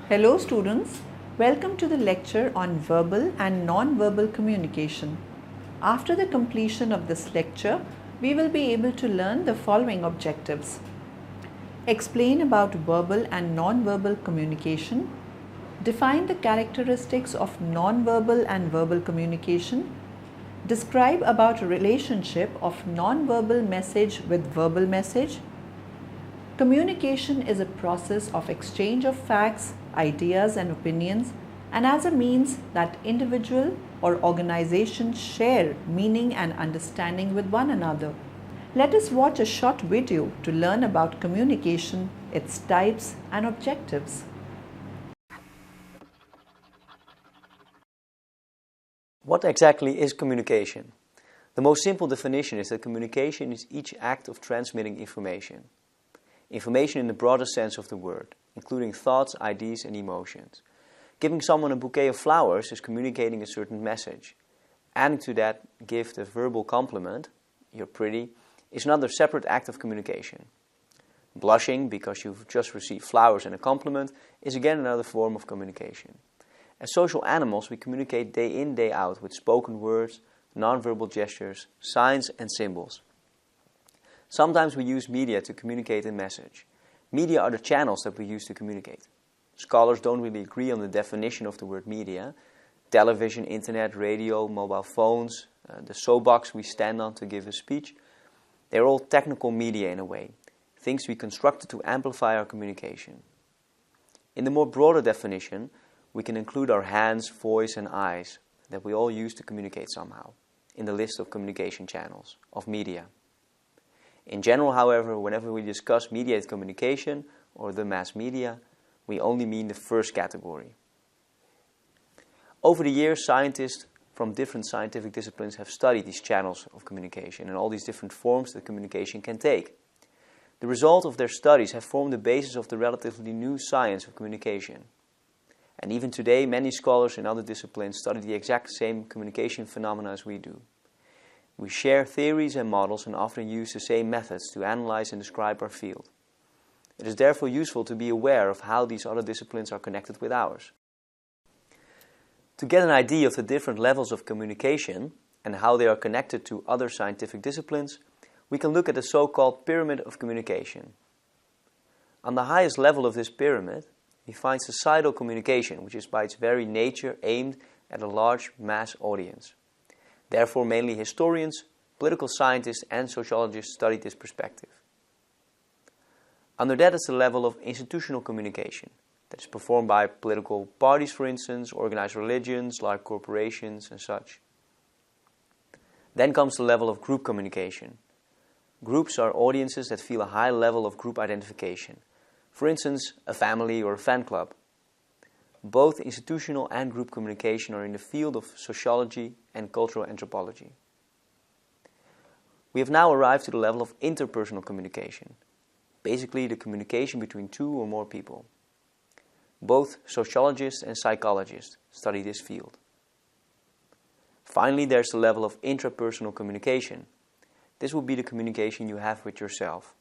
Hello students, welcome to the lecture on verbal and non-verbal communication. After the completion of this lecture, we will be able to learn the following objectives. Explain about verbal and non-verbal communication. Define the characteristics of non-verbal and verbal communication. Describe about a relationship of non-verbal message with verbal message. Communication is a process of exchange of facts, ideas and opinions, and as a means that individual or organization share meaning and understanding with one another. Let us watch a short video to learn about communication, its types and objectives. What exactly is communication? The most simple definition is that communication is each act of transmitting information. Information in the broadest sense of the word, including thoughts, ideas and emotions. Giving someone a bouquet of flowers is communicating a certain message. Adding to that gift a verbal compliment, "you're pretty," is another separate act of communication. Blushing because you've just received flowers and a compliment is again another form of communication. As social animals, we communicate day in, day out with spoken words, non-verbal gestures, signs and symbols. Sometimes we use media to communicate a message. Media are the channels that we use to communicate. Scholars don't really agree on the definition of the word media. Television, internet, radio, mobile phones, the soapbox we stand on to give a speech, they're all technical media in a way, things we constructed to amplify our communication. In the more broader definition, we can include our hands, voice and eyes that we all use to communicate somehow in the list of communication channels, of media. In general, however, whenever we discuss mediated communication or the mass media, we only mean the first category. Over the years, scientists from different scientific disciplines have studied these channels of communication and all these different forms that communication can take. The result of their studies have formed the basis of the relatively new science of communication. And even today, many scholars in other disciplines study the exact same communication phenomena as we do. We share theories and models and often use the same methods to analyze and describe our field. It is therefore useful to be aware of how these other disciplines are connected with ours. To get an idea of the different levels of communication and how they are connected to other scientific disciplines, we can look at the so-called pyramid of communication. On the highest level of this pyramid, we find societal communication, which is by its very nature aimed at a large mass audience. Therefore, mainly historians, political scientists and sociologists study this perspective. Under that is the level of institutional communication, that is performed by political parties, for instance, organized religions, large corporations and such. Then comes the level of group communication. Groups are audiences that feel a high level of group identification, for instance, a family or a fan club. Both institutional and group communication are in the field of sociology and cultural anthropology. We have now arrived to the level of interpersonal communication, basically the communication between two or more people. Both sociologists and psychologists study this field. Finally, there's the level of intrapersonal communication. This will be the communication you have with yourself.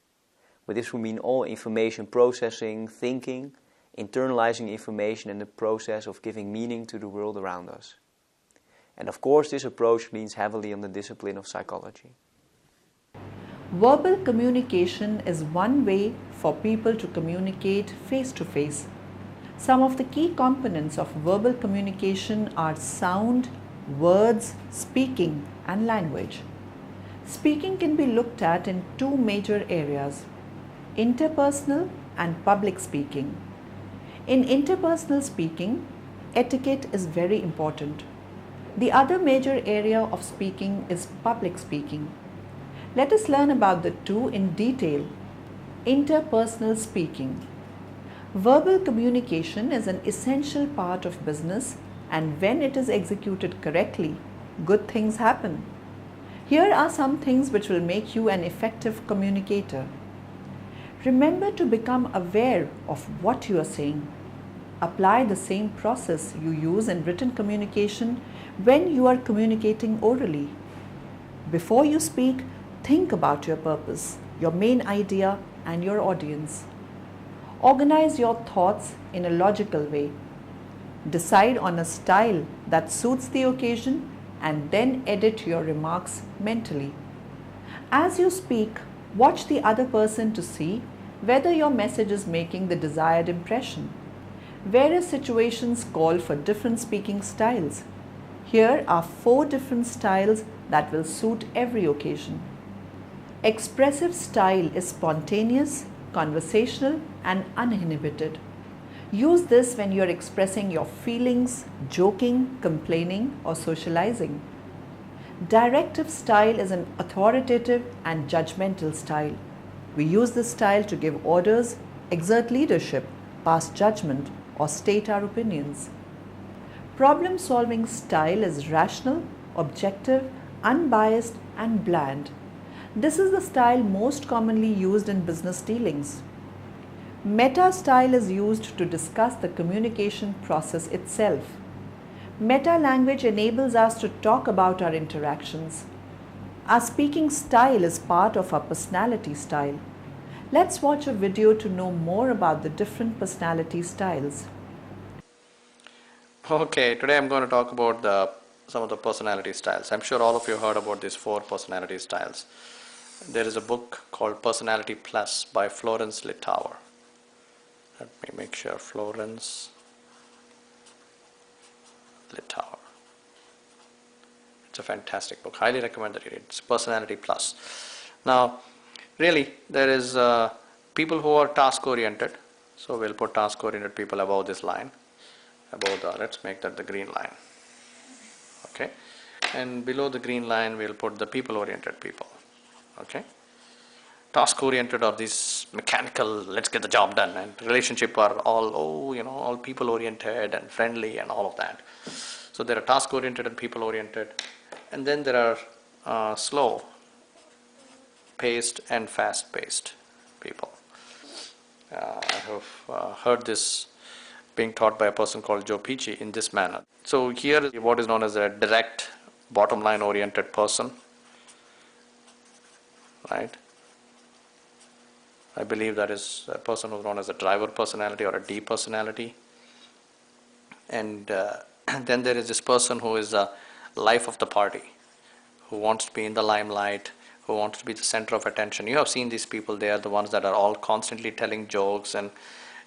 But this will mean all information processing, thinking, internalizing information and the process of giving meaning to the world around us. And of course, this approach leans heavily on the discipline of psychology. Verbal communication is one way for people to communicate face to face. Some of the key components of verbal communication are sound, words, speaking, and language. Speaking can be looked at in two major areas: interpersonal and public speaking. In interpersonal speaking, etiquette is very important. The other major area of speaking is public speaking. Let us learn about the two in detail. Interpersonal speaking. Verbal communication is an essential part of business, and when it is executed correctly, good things happen. Here are some things which will make you an effective communicator. Remember to become aware of what you are saying. Apply the same process you use in written communication when you are communicating orally. Before you speak, think about your purpose, your main idea, and your audience. Organize your thoughts in a logical way. Decide on a style that suits the occasion and then edit your remarks mentally. As you speak, watch the other person to see whether your message is making the desired impression. Various situations call for different speaking styles. Here are 4 different styles that will suit every occasion. Expressive style is spontaneous, conversational, and uninhibited. Use this when you are expressing your feelings, joking, complaining, or socializing. Directive style is an authoritative and judgmental style. We use this style to give orders, exert leadership, pass judgment, or state our opinions. Problem-solving style is rational, objective, unbiased, and bland. This is the style most commonly used in business dealings. Meta style is used to discuss the communication process itself. Meta language enables us to talk about our interactions. Our speaking style is part of our personality style. Let's watch a video to know more about the different personality styles. Okay, today I'm going to talk about some of the personality styles. I'm sure all of you heard about these 4 personality styles. There is a book called Personality Plus by Florence Littauer. Let me make sure, Florence Littauer. It's a fantastic book. Highly recommend that you read. It's Personality Plus. Now, really, there is people who are task oriented. So we'll put task oriented people above this line. Let's make that the green line. Okay, and below the green line we'll put the people oriented people. Okay, task oriented are these mechanical, let's get the job done, and relationship are all all people oriented and friendly and all of that. So there are task oriented and people oriented, and then there are slow paced and fast paced people. I have heard this being taught by a person called Joe Pici in this manner. So here is what is known as a direct, bottom line oriented person, right? I believe that is a person who is known as a driver personality or a D personality. And then there is this person who is a life of the party, who wants to be in the limelight, who wants to be the center of attention. You have seen these people. They are the ones that are all constantly telling jokes, and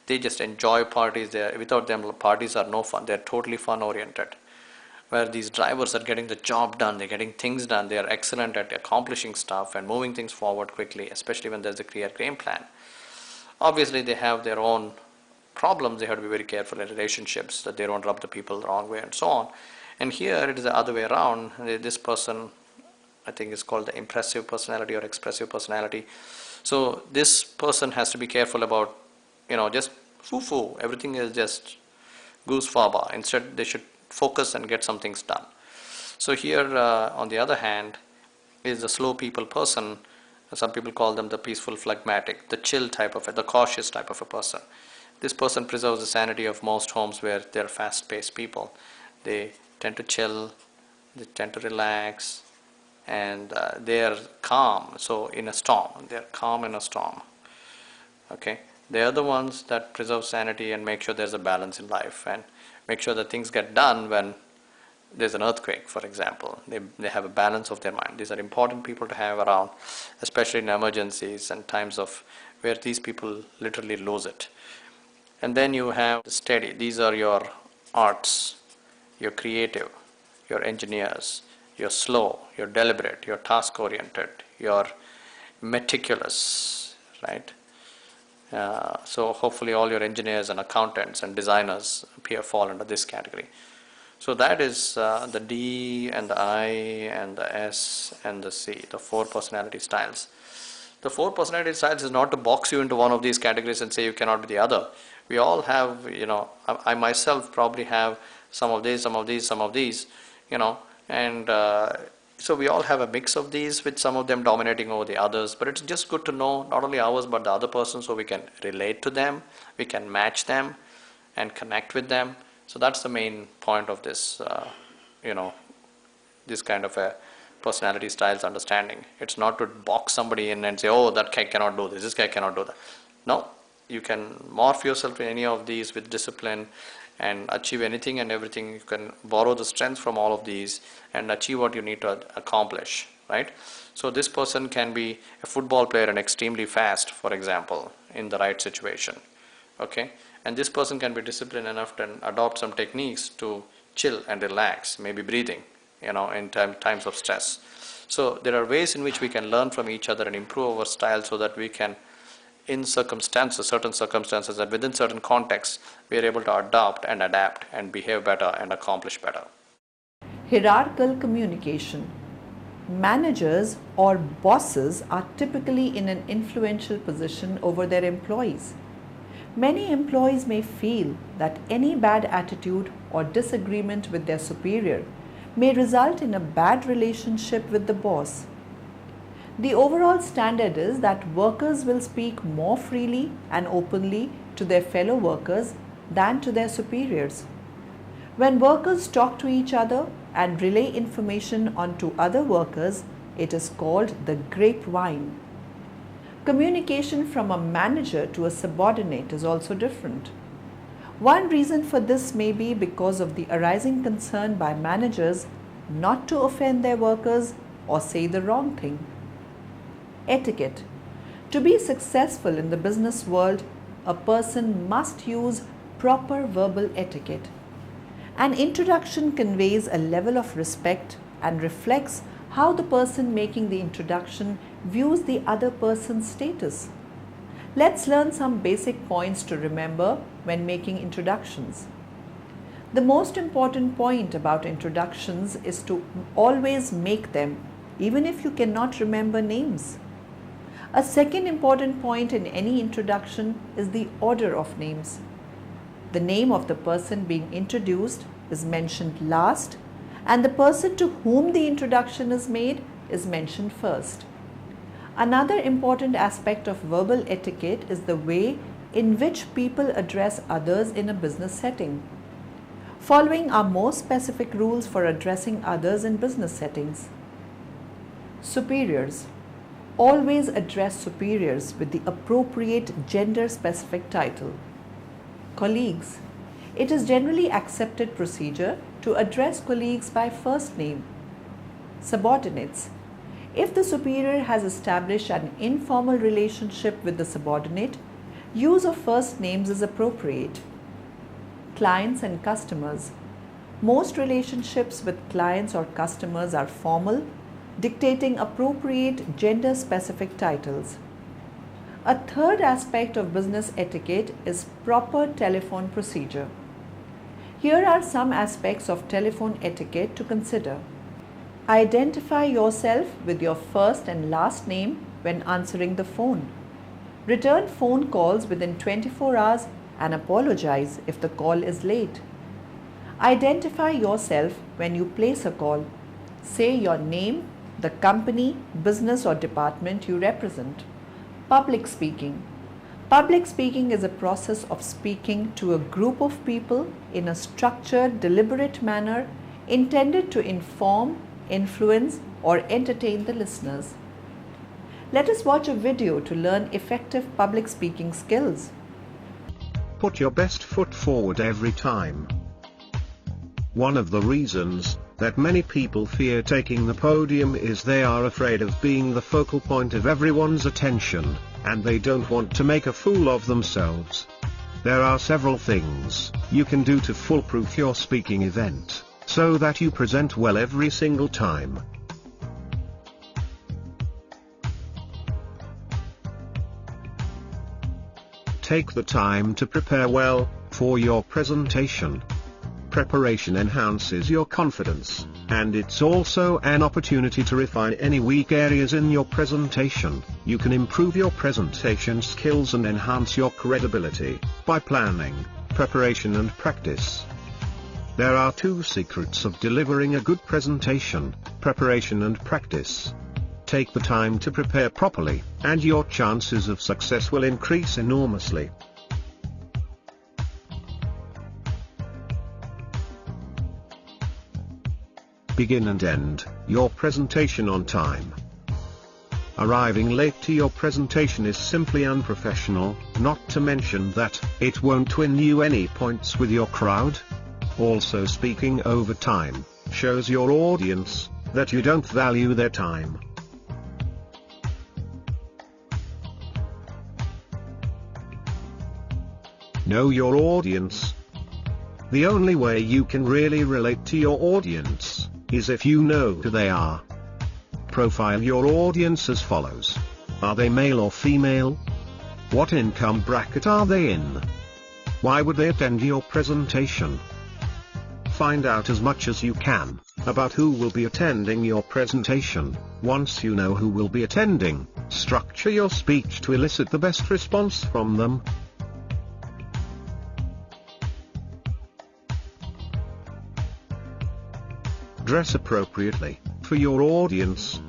they just enjoy parties. Without them, parties are no fun. They're totally fun oriented. Where these drivers are getting the job done, they're getting things done, they are excellent at accomplishing stuff and moving things forward quickly, especially when there's a clear game plan. Obviously, they have their own problems. They have to be very careful in relationships that they don't rub the people the wrong way and so on. And here it is the other way around. This person, I think, is called the impressive personality or expressive personality. So this person has to be careful about, just foo-foo. Everything is just goose faba. Instead, they should focus and get some things done. So here, on the other hand, is the slow people person. Some people call them the peaceful phlegmatic, the chill type of it, the cautious type of a person. This person preserves the sanity of most homes where they're fast-paced people. They tend to chill, they tend to relax, and they are calm. So in a storm, they are calm in a storm. Okay, they are the ones that preserve sanity and make sure there's a balance in life and make sure that things get done when there's an earthquake, for example. They have a balance of their mind. These are important people to have around, especially in emergencies and times of where these people literally lose it. And then you have the steady. These are your arts, your creative, your engineers, you're slow, you're deliberate, you're task oriented, you're meticulous, right? So hopefully all your engineers and accountants and designers fall under this category. So that is the D and the I and the S and the C, the 4 personality styles. The 4 personality styles is not to box you into one of these categories and say you cannot be the other. We all have, I myself probably have some of these, and so we all have a mix of these with some of them dominating over the others, but it's just good to know not only ours but the other person so we can relate to them, we can match them and connect with them. So that's the main point of this, this kind of a personality styles understanding. It's not to box somebody in and say, oh, that guy cannot do this guy cannot do that. No, you can morph yourself in any of these with discipline and achieve anything and everything. You can borrow the strength from all of these and achieve what you need to accomplish, right? So this person can be a football player and extremely fast, for example, in the right situation, okay? And this person can be disciplined enough to adopt some techniques to chill and relax, maybe breathing, you know, in times of stress. So there are ways in which we can learn from each other and improve our style so that we can, in circumstances, certain circumstances and within certain contexts, we are able to adopt and adapt and behave better and accomplish better. Hierarchical communication. Managers or bosses are typically in an influential position over their employees. Many employees may feel that any bad attitude or disagreement with their superior may result in a bad relationship with the boss. The overall standard is that workers will speak more freely and openly to their fellow workers than to their superiors. When workers talk to each other and relay information onto other workers, it is called the grapevine. Communication from a manager to a subordinate is also different. One reason for this may be because of the arising concern by managers not to offend their workers or say the wrong thing. Etiquette. To be successful in the business world, a person must use proper verbal etiquette. An introduction conveys a level of respect and reflects how the person making the introduction views the other person's status. Let's learn some basic points to remember when making introductions. The most important point about introductions is to always make them, even if you cannot remember names. A second important point in any introduction is the order of names. The name of the person being introduced is mentioned last, and the person to whom the introduction is made is mentioned first. Another important aspect of verbal etiquette is the way in which people address others in a business setting. Following are more specific rules for addressing others in business settings. Superiors. Always address superiors with the appropriate gender-specific title. Colleagues. It is generally accepted procedure to address colleagues by first name. Subordinates. If the superior has established an informal relationship with the subordinate, use of first names is appropriate. Clients and customers. Most relationships with clients or customers are formal, dictating appropriate gender-specific titles. A third aspect of business etiquette is proper telephone procedure. Here are some aspects of telephone etiquette to consider. Identify yourself with your first and last name when answering the phone. Return phone calls within 24 hours and apologize if the call is late. Identify yourself when you place a call. Say your name, the company, business or department you represent. Public speaking. Public speaking is a process of speaking to a group of people in a structured, deliberate manner intended to inform, influence, or entertain the listeners. Let us watch a video to learn effective public speaking skills. Put your best foot forward every time. One of the reasons that many people fear taking the podium is they are afraid of being the focal point of everyone's attention, and they don't want to make a fool of themselves. There are several things you can do to foolproof your speaking event, so that you present well every single time. Take the time to prepare well for your presentation. Preparation enhances your confidence, and it's also an opportunity to refine any weak areas in your presentation. You can improve your presentation skills and enhance your credibility by planning, preparation and practice. There are two secrets of delivering a good presentation: preparation and practice. Take the time to prepare properly, and your chances of success will increase enormously. Begin and end your presentation on time. Arriving late to your presentation is simply unprofessional, not to mention that it won't win you any points with your crowd. Also, speaking over time shows your audience that you don't value their time. Know your audience. The only way you can really relate to your audience is if you know who they are. Profile your audience as follows. Are they male or female? What income bracket are they in? Why would they attend your presentation? Find out as much as you can about who will be attending your presentation. Once you know who will be attending, structure your speech to elicit the best response from them. Dress appropriately for your audience.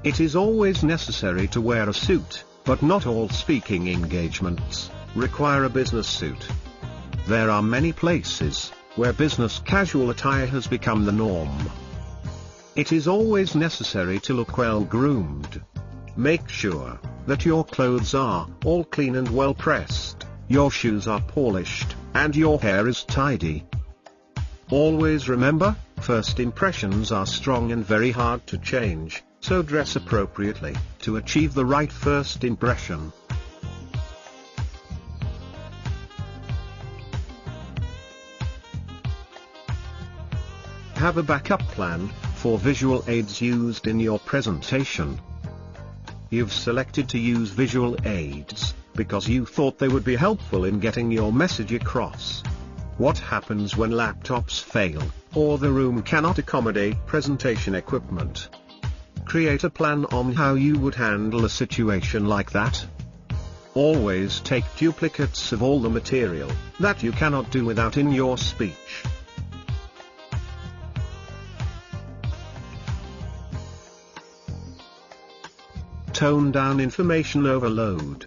It is always necessary to wear a suit, but not all speaking engagements require a business suit. There are many places where business casual attire has become the norm. It is always necessary to look well groomed. Make sure that your clothes are all clean and well pressed, your shoes are polished, and your hair is tidy. Always remember, first impressions are strong and very hard to change, so dress appropriately to achieve the right first impression. Have a backup plan for visual aids used in your presentation. You've selected to use visual aids because you thought they would be helpful in getting your message across. What happens when laptops fail, or the room cannot accommodate presentation equipment? Create a plan on how you would handle a situation like that. Always take duplicates of all the material that you cannot do without in your speech. Tone down information overload.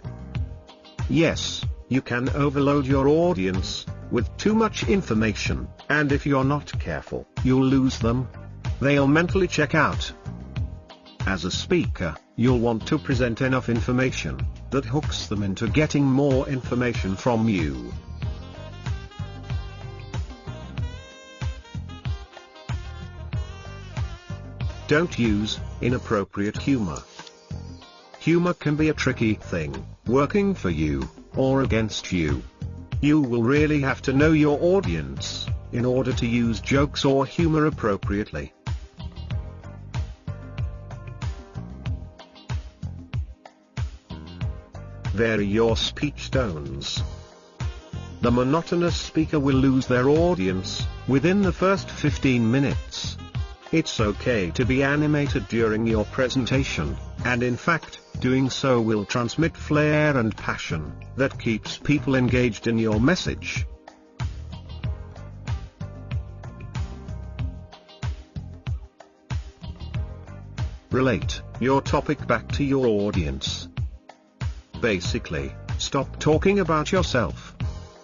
Yes, you can overload your audience with too much information, and if you're not careful, you'll lose them. They'll mentally check out. As a speaker, you'll want to present enough information that hooks them into getting more information from you. Don't use inappropriate humor. Humor can be a tricky thing, working for you or against you. You will really have to know your audience in order to use jokes or humor appropriately. Vary your speech tones. The monotonous speaker will lose their audience within the first 15 minutes. It's okay to be animated during your presentation, and in fact, doing so will transmit flair and passion that keeps people engaged in your message. Relate your topic back to your audience. Basically, stop talking about yourself.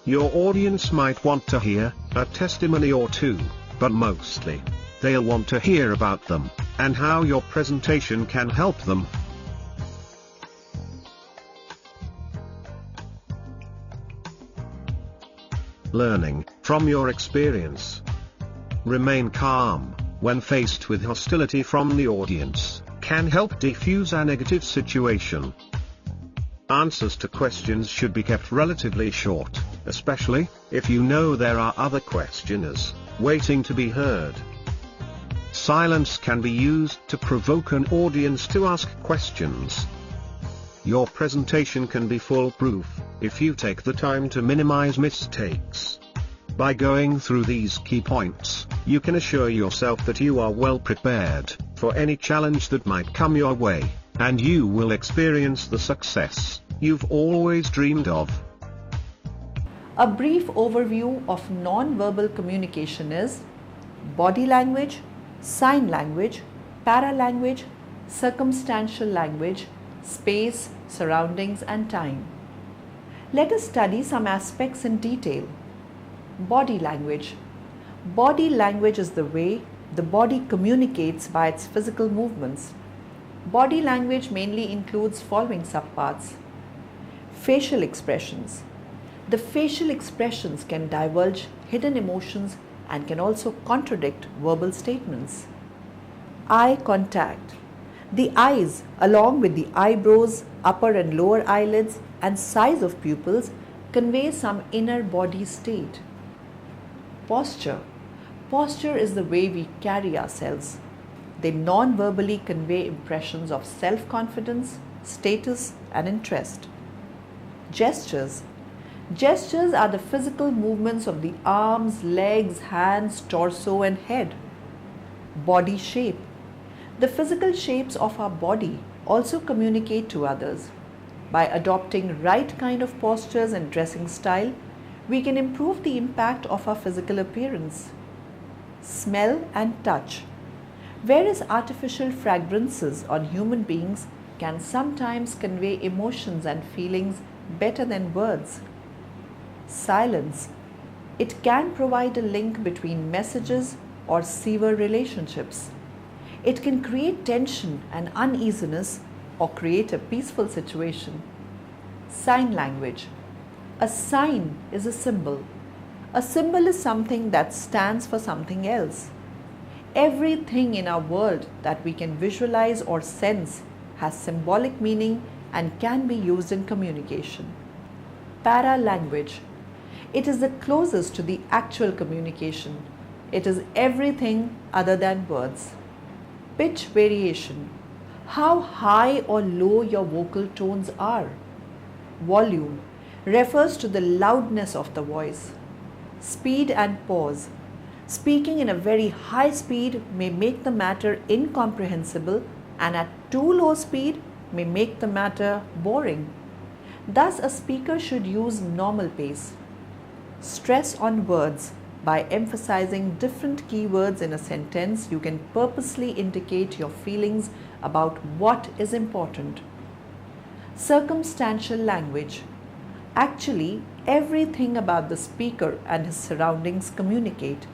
Your audience might want to hear a testimony or two, but mostly, they'll want to hear about them and how your presentation can help them. Learning from your experience. Remain calm when faced with hostility from the audience can help defuse a negative situation. Answers to questions should be kept relatively short, especially if you know there are other questioners waiting to be heard. Silence can be used to provoke an audience to ask questions. Your presentation can be foolproof if you take the time to minimize mistakes. By going through these key points, you can assure yourself that you are well prepared for any challenge that might come your way, and you will experience the success you've always dreamed of. A brief overview of non-verbal communication is body language, sign language, paralanguage, circumstantial language, space, surroundings and time. Let us study some aspects in detail. Body language. Body language is the way the body communicates by its physical movements. Body language mainly includes following subparts. Facial expressions. The facial expressions can divulge hidden emotions and can also contradict verbal statements. Eye contact. The eyes, along with the eyebrows, upper and lower eyelids, and size of pupils, convey some inner body state. Posture. Posture is the way we carry ourselves. They non-verbally convey impressions of self-confidence, status, and interest. Gestures. Gestures are the physical movements of the arms, legs, hands, torso, and head. Body shape. The physical shapes of our body also communicate to others. By adopting right kind of postures and dressing style, we can improve the impact of our physical appearance. Smell and touch. Various artificial fragrances on human beings can sometimes convey emotions and feelings better than words. Silence. It can provide a link between messages or sever relationships. It can create tension and uneasiness or create a peaceful situation. Sign language. A sign is a symbol. A symbol is something that stands for something else. Everything in our world that we can visualize or sense has symbolic meaning and can be used in communication. Paralanguage. It is the closest to the actual communication. It is everything other than words. Pitch variation. How high or low your vocal tones are. Volume refers to the loudness of the voice. Speed and pause. Speaking in a very high speed may make the matter incomprehensible, and at too low speed may make the matter boring. Thus, a speaker should use normal pace. Stress on words. By emphasizing different keywords in a sentence, you can purposely indicate your feelings about what is important. Circumstantial language. Actually, everything about the speaker and his surroundings communicate.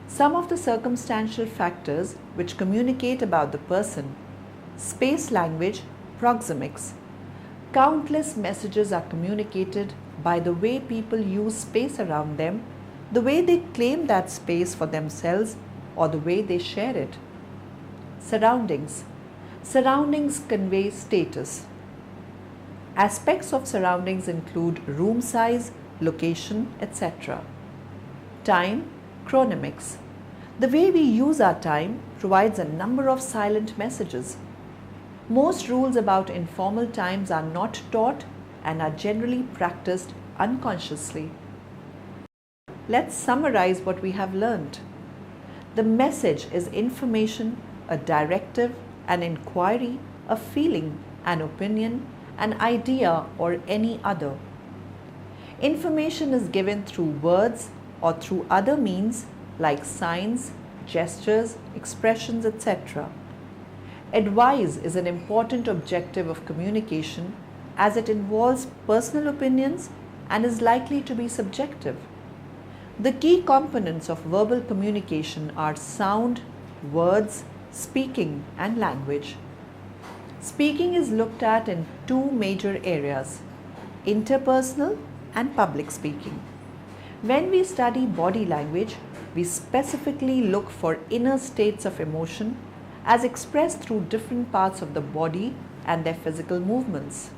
Some of the circumstantial factors which communicate about the person. Space language, proxemics. Countless messages are communicated by the way people use space around them, the way they claim that space for themselves, or the way they share it. Surroundings. Surroundings convey status. Aspects of surroundings include room size, location, etc. Time, chronemics. The way we use our time provides a number of silent messages. Most rules about informal times are not taught and are generally practiced unconsciously. Let's summarize what we have learned. The message is information, a directive, an inquiry, a feeling, an opinion, an idea, or any other. Information is given through words or through other means like signs, gestures, expressions, etc. Advice is an important objective of communication as it involves personal opinions and is likely to be subjective. The key components of verbal communication are sound, words, speaking, and language. Speaking is looked at in two major areas, interpersonal and public speaking. When we study body language, we specifically look for inner states of emotion as expressed through different parts of the body and their physical movements.